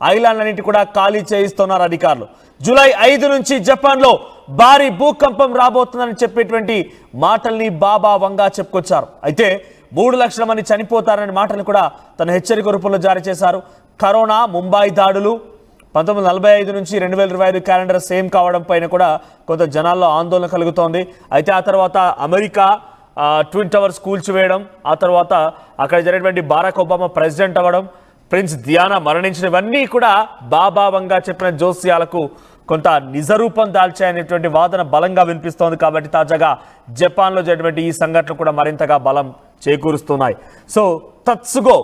ఐలాండ్లన్నింటి కూడా ఖాళీ చేయిస్తున్నారు అధికారులు. జూలై 5 నుంచి జపాన్లో భారీ భూకంపం రాబోతుందని చెప్పేటువంటి మాటల్ని బాబా వంగా చెప్పుకొచ్చారు. అయితే 3 లక్షల మంది చనిపోతారనే మాటలు కూడా తన హెచ్చరిక రూపంలో జారీ చేశారు. కరోనా, ముంబై దాడులు, 1945 నుంచి 2025 క్యాలెండర్ సేమ్ కావడం పైన కూడా కొంత జనాల్లో ఆందోళన కలుగుతోంది. అయితే ఆ తర్వాత అమెరికా ట్విన్ టవర్స్ కూల్చివేయడం, ఆ తర్వాత అక్కడ జరిగినటువంటి బారాక్ ఒబామా ప్రెసిడెంట్ అవ్వడం, ప్రిన్స్ దియానా మరణించిన, ఇవన్నీ కూడా బాబా వంగా చెప్పిన జోస్యాలకు కొంత నిజరూపం దాల్చాయనేటువంటి వాదన బలంగా వినిపిస్తోంది. కాబట్టి తాజాగా జపాన్లో జరిగినటువంటి ఈ సంఘటనలు కూడా మరింతగా బలం చేకూరుస్తున్నాయి. సో తత్సుగో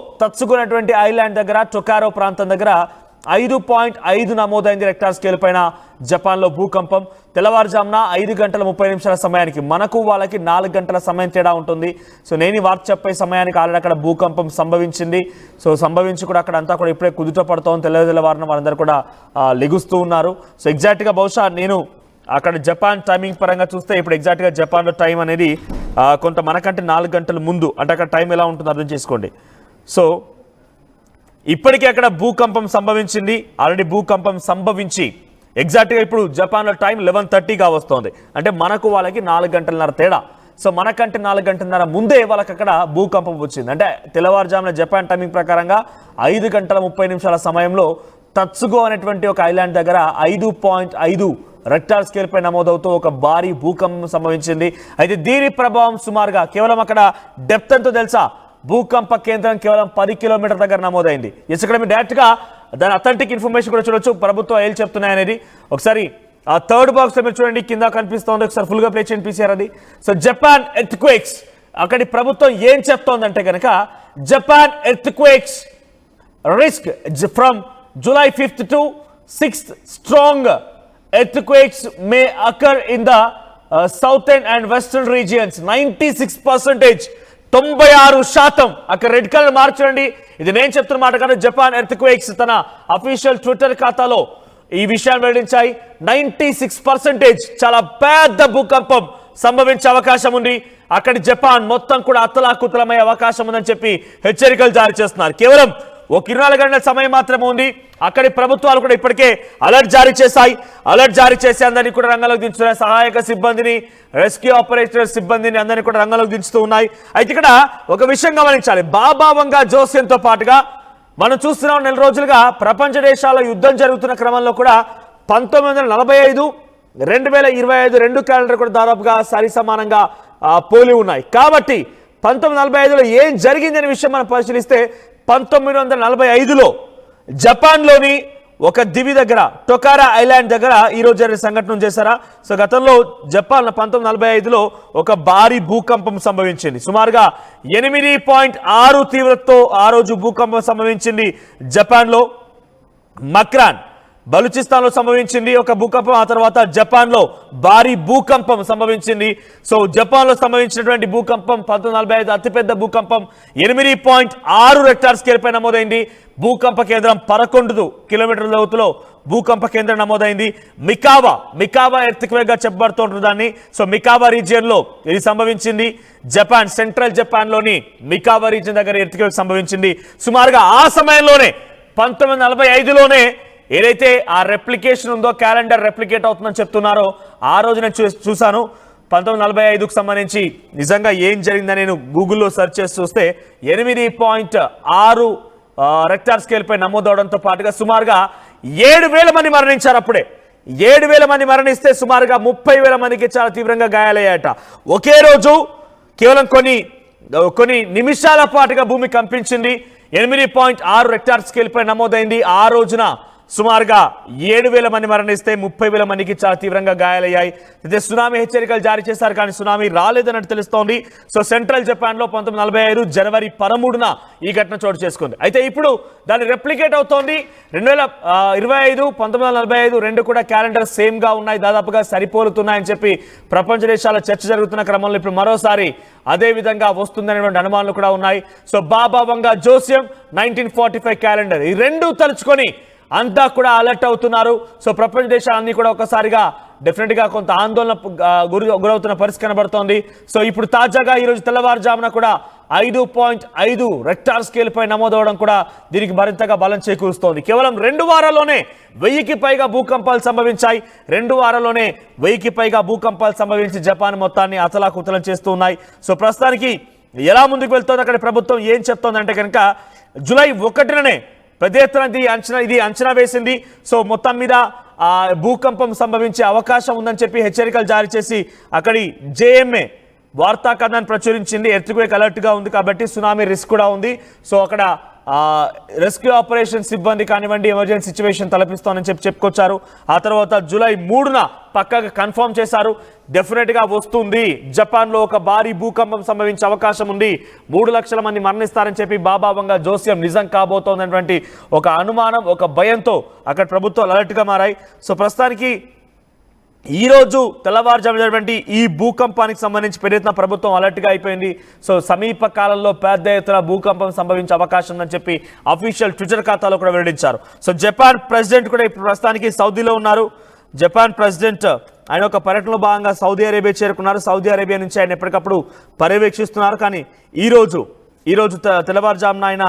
అనేటువంటి ఐలాండ్ దగ్గర, టొకారో ప్రాంతం దగ్గర 5.5 నమోదైంది రెక్టార్ స్కేల్ పైన జపాన్లో భూకంపం. తెల్లవారుజామున 5 గంటల 30 నిమిషాల సమయానికి, మనకు వాళ్ళకి 4 గంటల సమయం తేడా ఉంటుంది. సో నేను ఈ వార్త చెప్పే సమయానికి ఆల్రెడీ అక్కడ భూకంపం సంభవించింది. సో సంభవించి కూడా అక్కడ అంతా కూడా ఇప్పుడే కుదుట పడుతోంది. తెల్లవారున వాళ్ళందరూ కూడా లెగుస్తూ ఉన్నారు. సో ఎగ్జాక్ట్గా బహుశా నేను అక్కడ జపాన్ టైమింగ్ పరంగా చూస్తే ఇప్పుడు ఎగ్జాక్ట్గా జపాన్లో టైం అనేది కొంత మనకంటే 4 గంటల ముందు, అంటే అక్కడ టైం ఎలా ఉంటుందో అర్థం చేసుకోండి. సో ఇప్పటికే అక్కడ భూకంపం సంభవించింది. ఆల్రెడీ భూకంపం సంభవించి ఎగ్జాక్ట్గా ఇప్పుడు జపాన్లో టైం 11:30గా వస్తుంది. అంటే మనకు వాళ్ళకి 4 గంటలన్నర తేడా. సో మనకంటే 4 గంటలన్నర ముందే వాళ్ళకి అక్కడ భూకంపం వచ్చింది. అంటే తెల్లవారుజామున జపాన్ టైమింగ్ ప్రకారంగా 5 గంటల 30 నిమిషాల సమయంలో తత్సుగో అనేటువంటి ఒక ఐలాండ్ దగ్గర 5.5 రెక్టార్ స్కేల్ పై నమోదవుతూ ఒక భారీ భూకంపం సంభవించింది. అయితే దీని ప్రభావం సుమారుగా కేవలం అక్కడ డెప్త్ ఎంతో తెలుసా? భూకంప కేంద్రం కేవలం 10 కిలోమీటర్ దగ్గర నమోదైంది. ఇక్కడ మీరు డైరెక్ట్గా దాని అథెంటిక్ ఇన్ఫర్మేషన్ కూడా చూడొచ్చు, ప్రభుత్వం ఏం చెప్తున్నాయి అనేది. ఒకసారి ఆ థర్డ్ బాక్స్ మీరు చూడండి, కింద కనిపిస్తోంది. ఒకసారి ఫుల్గా ప్లే చేయండి పీసీఆర్ అది. సో జపాన్ ఎర్త్క్వేక్స్, అక్కడి ప్రభుత్వం ఏం చెప్తోందంటే కనుక, Japan earthquakes risk from July 5th to 6th, strong earthquakes may occur in the southern and western regions. 96%, 96%. అక్కడ రెడ్ కలర్ మార్చండి. ఇది నేను చెప్తున్న మాట కాదు, జపాన్ ఎర్త్క్వేక్స్ తన అఫీషియల్ ట్విట్టర్ ఖాతాలో ఈ విషయాన్ని వెల్లడించాయి. 96% చాలా పెద్ద భూకంపం సంభవించే అవకాశం ఉంది. అక్కడి జపాన్ మొత్తం కూడా అత్తలాకుతలమయ్యే అవకాశం ఉందని చెప్పి హెచ్చరికలు జారీ చేస్తున్నారు. కేవలం ఒక 24 గంటల సమయం మాత్రమే ఉంది. అక్కడి ప్రభుత్వాలు కూడా ఇప్పటికే అలర్ట్ జారీ చేశాయి. అలర్ట్ జారీ చేసి అందరినీ కూడా రంగంలోకి దించుతున్నాయి. సహాయక సిబ్బందిని, రెస్క్యూ ఆపరేటర్ సిబ్బందిని అందరినీ కూడా రంగంలోకి దించుతూ ఉన్నాయి. అయితే ఇక్కడ ఒక విషయం గమనించాలి. బాబా వంగా జోస్యంతో పాటుగా మనం చూస్తున్నాం, నెల రోజులుగా ప్రపంచ దేశాల యుద్ధం జరుగుతున్న క్రమంలో కూడా 1945, 2025 రెండు క్యాలెండర్ కూడా దాదాపుగా సరి సమానంగా పోలి ఉన్నాయి. కాబట్టి 1945లో ఏం జరిగిందనే విషయం మనం పరిశీలిస్తే, 1945లో జపాన్లోని ఒక దివి దగ్గర, టొకారా ఐలాండ్ దగ్గర ఈరోజు జరిగిన సంఘటన చేశారా? సో గతంలో జపాన్ 1945లో ఒక భారీ భూకంపం సంభవించింది. సుమారుగా 8.6 తీవ్రతతో ఆ రోజు భూకంపం సంభవించింది జపాన్లో. మక్రాన్, బలూచిస్తాన్లో సంభవించింది ఒక భూకంపం. ఆ తర్వాత జపాన్లో భారీ భూకంపం సంభవించింది. సో జపాన్లో సంభవించినటువంటి భూకంపం 1945 అతిపెద్ద భూకంపం. 8.6 రెక్టార్ స్కేల్ పై నమోదైంది. భూకంప కేంద్రం 11 కిలోమీటర్ల లోతులో భూకంప కేంద్రం నమోదైంది. మికావా ఎర్త్క్వేక్ గా చెప్పబడుతుంటుంది దాన్ని. సో మికావా రీజియన్ లో ఇది సంభవించింది. జపాన్ సెంట్రల్ జపాన్ లోని మికావా రీజియన్ దగ్గర ఎర్త్క్వేక్ సంభవించింది. సుమారుగా ఆ సమయంలోనే 1945లోనే ఏదైతే ఆ రెప్లికేషన్ ఉందో, క్యాలెండర్ రెప్లికేట్ అవుతుందని చెప్తున్నారో, ఆ రోజు నేను చూశాను 1945కు సంబంధించి నిజంగా ఏం జరిగిందని నేను గూగుల్లో సెర్చ్ చేసి చూస్తే 8.6 రెక్టార్ స్కేల్ పై నమోదవడంతో పాటుగా సుమారుగా 7,000 మంది మరణించారు. అప్పుడే 7,000 మంది మరణిస్తే సుమారుగా 30,000 మందికి చాలా తీవ్రంగా గాయాలయ్యాయట. ఒకే రోజు కేవలం కొన్ని నిమిషాల పాటుగా భూమి కంపించింది. 8.6 రెక్టార్ స్కేల్ పై నమోదైంది. ఆ రోజున సుమారుగా 7,000 మంది మరణిస్తే 30,000 మందికి చాలా తీవ్రంగా గాయాలయ్యాయి. అయితే సునామీ హెచ్చరికలు జారీ చేశారు, కానీ సునామీ రాలేదన్నట్టు తెలుస్తోంది. సో సెంట్రల్ జపాన్లో 1945 జనవరి 13న ఈ ఘటన చోటు చేసుకుంది. అయితే ఇప్పుడు దాన్ని రెప్లికేట్ అవుతోంది. 2025, 1945 రెండు కూడా క్యాలెండర్ సేమ్ గా ఉన్నాయి, దాదాపుగా సరిపోలుతున్నాయని చెప్పి ప్రపంచ దేశాల చర్చ జరుగుతున్న క్రమంలో ఇప్పుడు మరోసారి అదే విధంగా వస్తుందనేటువంటి అనుమానాలు కూడా ఉన్నాయి. సో బాబా వంగా జోస్యం 1945 క్యాలెండర్, ఈ రెండు తలుచుకొని అంతా కూడా అలర్ట్ అవుతున్నారు. సో ప్రపంచ దేశాలన్నీ కూడా ఒకసారిగా డెఫినెట్ గా కొంత ఆందోళన గురవుతున్న పరిస్థితి కనబడుతోంది. సో ఇప్పుడు తాజాగా ఈరోజు తెల్లవారుజామున కూడా 5.5 రెక్టార్ స్కేల్ పై నమోదవడం కూడా దీనికి మరింతగా బలం చేకూరుస్తోంది. కేవలం 2 వారాల్లోనే 1000కి పైగా భూకంపాలు సంభవించాయి. 2 వారాల్లోనే 1000కి పైగా భూకంపాలు సంభవించి జపాన్ మొత్తాన్ని అతలాకుతలం చేస్తూ ఉన్నాయి. సో ప్రస్తుతానికి ఎలా ముందుకు వెళ్తోంది, అక్కడ ప్రభుత్వం ఏం చెప్తోందంటే కనుక జూలై 1నే పెద్ద ఎత్తున ఇది అంచనా వేసింది. సో మొత్తం మీద భూకంపం సంభవించే అవకాశం ఉందని చెప్పి హెచ్చరికలు జారీ చేసి అక్కడి జేఎంఏ వార్తా కథనాన్ని ప్రచురించింది. ఎర్త్క్వేక్ అలర్ట్ గా ఉంది కాబట్టి సునామీ రిస్క్ కూడా ఉంది. సో అక్కడ రెస్క్యూ ఆపరేషన్ సిబ్బంది కానివ్వండి ఎమర్జెన్సీ సిచ్యువేషన్ తలపిస్తోందని చెప్పుకొచ్చారు. ఆ తర్వాత జూలై 3న పక్కగా కన్ఫర్మ్ చేశారు, డెఫినెట్ గా వస్తుంది, జపాన్ లో ఒక భారీ భూకంపం సంభవించే అవకాశం ఉంది, 3 లక్షల మంది మరణిస్తారని చెప్పి బాబా వంగా జోస్యం నిజం కాబోతోందన్నటువంటి ఒక అనుమానం, ఒక భయంతో అక్కడ ప్రభుత్వాలు అలర్ట్ గా మారాయి. సో ప్రస్తుతానికి ఈ రోజు తెల్లవారుజామునటువంటి ఈ భూకంపానికి సంబంధించి పెద్ద ఎత్తున ప్రభుత్వం అలర్ట్గా అయిపోయింది. సో సమీప కాలంలో పెద్ద ఎత్తున భూకంపం సంభవించే అవకాశం ఉందని చెప్పి అఫీషియల్ ట్విట్టర్ ఖాతాలో కూడా వెల్లడించారు. సో జపాన్ ప్రెసిడెంట్ కూడా ఇప్పుడు ప్రస్తుతానికి సౌదీలో ఉన్నారు. జపాన్ ప్రెసిడెంట్ ఆయన ఒక పర్యటనలో భాగంగా సౌదీ అరేబియా చేరుకున్నారు. సౌదీ అరేబియా నుంచి ఆయన ఎప్పటికప్పుడు పర్యవేక్షిస్తున్నారు. కానీ ఈ రోజు తెల్లవారుజామున ఆయన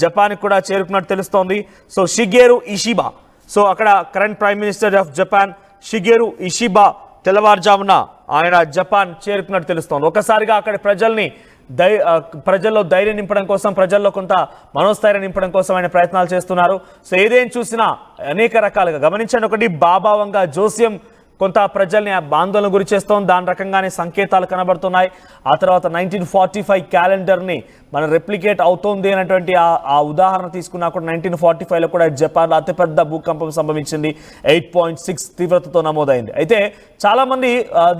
జపాన్కి కూడా చేరుకున్నట్టు తెలుస్తోంది. సో షిగేరు ఇషిబా, సో అక్కడ current prime minister of Japan షిగేరు Ishiba తెల్లవారుజామున ఆయన జపాన్ చేరుకున్నట్టు తెలుస్తోంది. ఒకసారిగా అక్కడ ప్రజల్లో ధైర్యం నింపడం కోసం, ప్రజల్లో కొంత మనోస్థైర్యం నింపడం కోసం ఆయన ప్రయత్నాలు చేస్తున్నారు. సో ఏదేం చూసినా అనేక రకాలుగా గమనించండి. ఒకటి బాబా వంగా జోస్యం కొంత ప్రజల్ని ఆందోళన గురి చేస్తోంది, దాని రకంగానే సంకేతాలు కనబడుతున్నాయి. ఆ తర్వాత 1945 క్యాలెండర్ని మన రెప్లికేట్ అవుతోంది అనేటువంటి ఆ ఉదాహరణ తీసుకున్నా కూడా 1945లో కూడా జపాన్లో అతిపెద్ద భూకంపం సంభవించింది. 8.6 తీవ్రతతో నమోదైంది. అయితే చాలామంది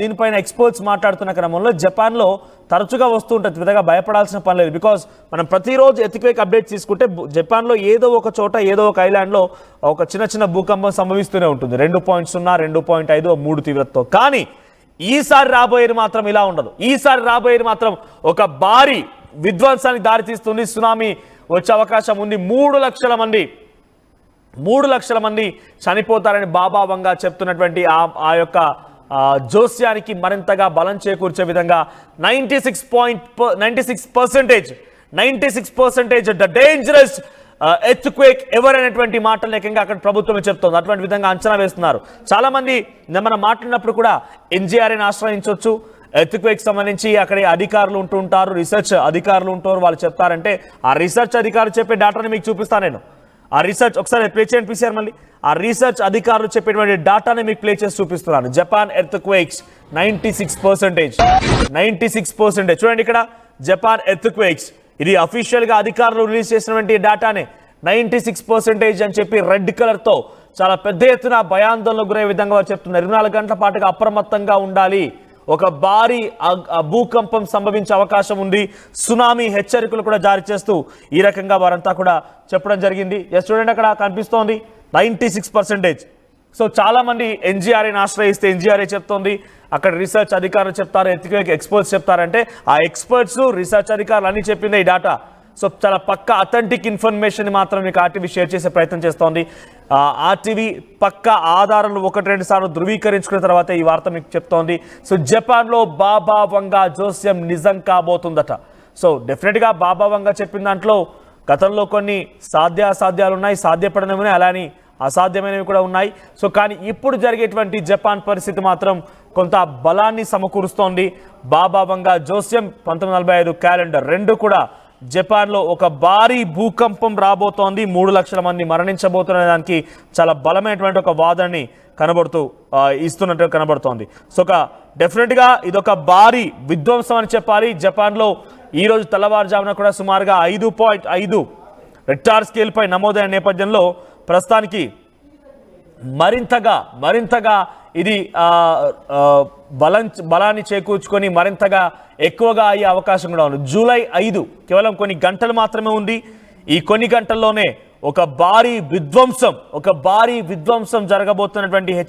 దీనిపైన ఎక్స్పర్ట్స్ మాట్లాడుతున్న క్రమంలో జపాన్లో తరచుగా వస్తూ ఉంటుంది, పెద్దగా భయపడాల్సిన పని లేదు. బికాజ్ మనం ప్రతిరోజు ఎర్త్క్వేక్ అప్డేట్స్ తీసుకుంటే జపాన్లో ఏదో ఒక చోట ఏదో ఒక ఐలాండ్లో ఒక చిన్న భూకంపం సంభవిస్తూనే ఉంటుంది. 2.0, 2.5, 3 తీవ్రతతో. కానీ ఈసారి రాబోయేది మాత్రం ఇలా ఉండదు. ఈసారి రాబోయేది మాత్రం ఒక భారీ విధ్వంసానికి దారితీస్తుంది. సునామీ వచ్చే అవకాశం ఉంది. 3 లక్షల మంది చనిపోతారని బాబా వంగా చెప్తున్నటువంటి ఆ యొక్క జోస్యానికి మరింతగా బలం చేకూర్చే విధంగా 96% ద డేంజరస్ ఎర్త్క్వేక్ ఎవర్ అనేటువంటి మాటలు ఏకంగా అక్కడ ప్రభుత్వమే చెప్తోంది. అటువంటి విధంగా అంచనా వేస్తున్నారు. చాలా మంది మనం మాట్లాడినప్పుడు కూడా ఎన్జీఆర్ని ఆశ్రయించవచ్చు. ఎర్త్క్వేక్ సంబంధించి అక్కడ అధికారులు ఉంటుంటారు, రీసెర్చ్ అధికారులు ఉంటారు. వాళ్ళు చెప్తారంటే ఆ రీసెర్చ్ అధికారులు చెప్పే డేటాని మీకు చూపిస్తాను నేను. ఆ రీసెర్చ్ ఒకసారి ప్లే చేయండి పీసీఆర్ మళ్ళీ. ఆ రీసెర్చ్ అధికారులు చెప్పేటువంటి డేటాని మీకు ప్లే చేసి చూపిస్తున్నాను. Japan earthquakes 96%. చూడండి ఇక్కడ జపాన్ ఎర్త్క్వేక్స్, ఇది అఫీషియల్ గా అధికారులు రిలీజ్ చేసినటువంటి డేటానే. 96% అని చెప్పి రెడ్ కలర్ తో చాలా పెద్ద ఎత్తున భయాందోళనకు గురయ్యే విధంగా చెప్తున్నారు. 24 గంటల పాటుగా అప్రమత్తంగా ఉండాలి, ఒక భారీ భూకంపం సంభవించే అవకాశం ఉంది, సునామీ హెచ్చరికలు కూడా జారీ చేస్తూ ఈ రకంగా వారంతా కూడా చెప్పడం జరిగింది. చూడండి అక్కడ కనిపిస్తోంది 96%. సో చాలా మంది ఎన్జీఆర్ని ఆశ్రయిస్తే ఎన్జీఆర్ఏ చెప్తోంది, అక్కడ రీసెర్చ్ అధికారులు చెప్తారు, ఎర్త్క్వేక్ ఎక్స్పర్ట్స్ చెప్తారంటే ఆ ఎక్స్పర్ట్స్ రీసెర్చ్ అధికారులు అన్ని చెప్పింది ఈ డేటా. సో చాలా పక్కా అథెంటిక్ ఇన్ఫర్మేషన్ మాత్రం మీకు ఆర్టీవీ షేర్ చేసే ప్రయత్నం చేస్తోంది. ఆర్టీవీ పక్కా ఆధారాలు 1-2 సార్లు ధృవీకరించుకున్న తర్వాత ఈ వార్త మీకు చెప్తోంది. సో జపాన్లో బాబా వంగా జోస్యం నిజం కాబోతుందట. సో డెఫినెట్గా బాబా వంగా చెప్పిన దాంట్లో గతంలో కొన్ని సాధ్యాసాధ్యాలు ఉన్నాయి, సాధ్యపడనివి అలానే అసాధ్యమైనవి కూడా ఉన్నాయి. సో కానీ ఇప్పుడు జరిగేటువంటి జపాన్ పరిస్థితి మాత్రం కొంత బలాన్ని సమకూరుస్తోంది. బాబా వంగా జోస్యం 1945 క్యాలెండర్ 2 కూడా జపాన్లో ఒక భారీ భూకంపం రాబోతోంది, 3 లక్షల మంది మరణించబోతున్న దానికి చాలా బలమైనటువంటి ఒక వాదనని ఇస్తున్నట్టు కనబడుతోంది. సో డెఫినెట్గా ఇదొక భారీ విధ్వంసం అని చెప్పాలి. జపాన్లో ఈ రోజు తెల్లవారుజామున కూడా సుమారుగా 5.5 రెక్టార్ స్కేల్ పై నమోదైన నేపథ్యంలో ప్రస్తుతానికి మరింతగా ఇది బలాన్ని చేకూర్చుకొని మరింతగా ఎక్కువగా అయ్యే అవకాశం కూడా ఉంది. జూలై 5 కేవలం కొన్ని గంటలు మాత్రమే ఉంది. ఈ కొన్ని గంటల్లోనే ఒక భారీ విధ్వంసం జరగబోతున్నటువంటి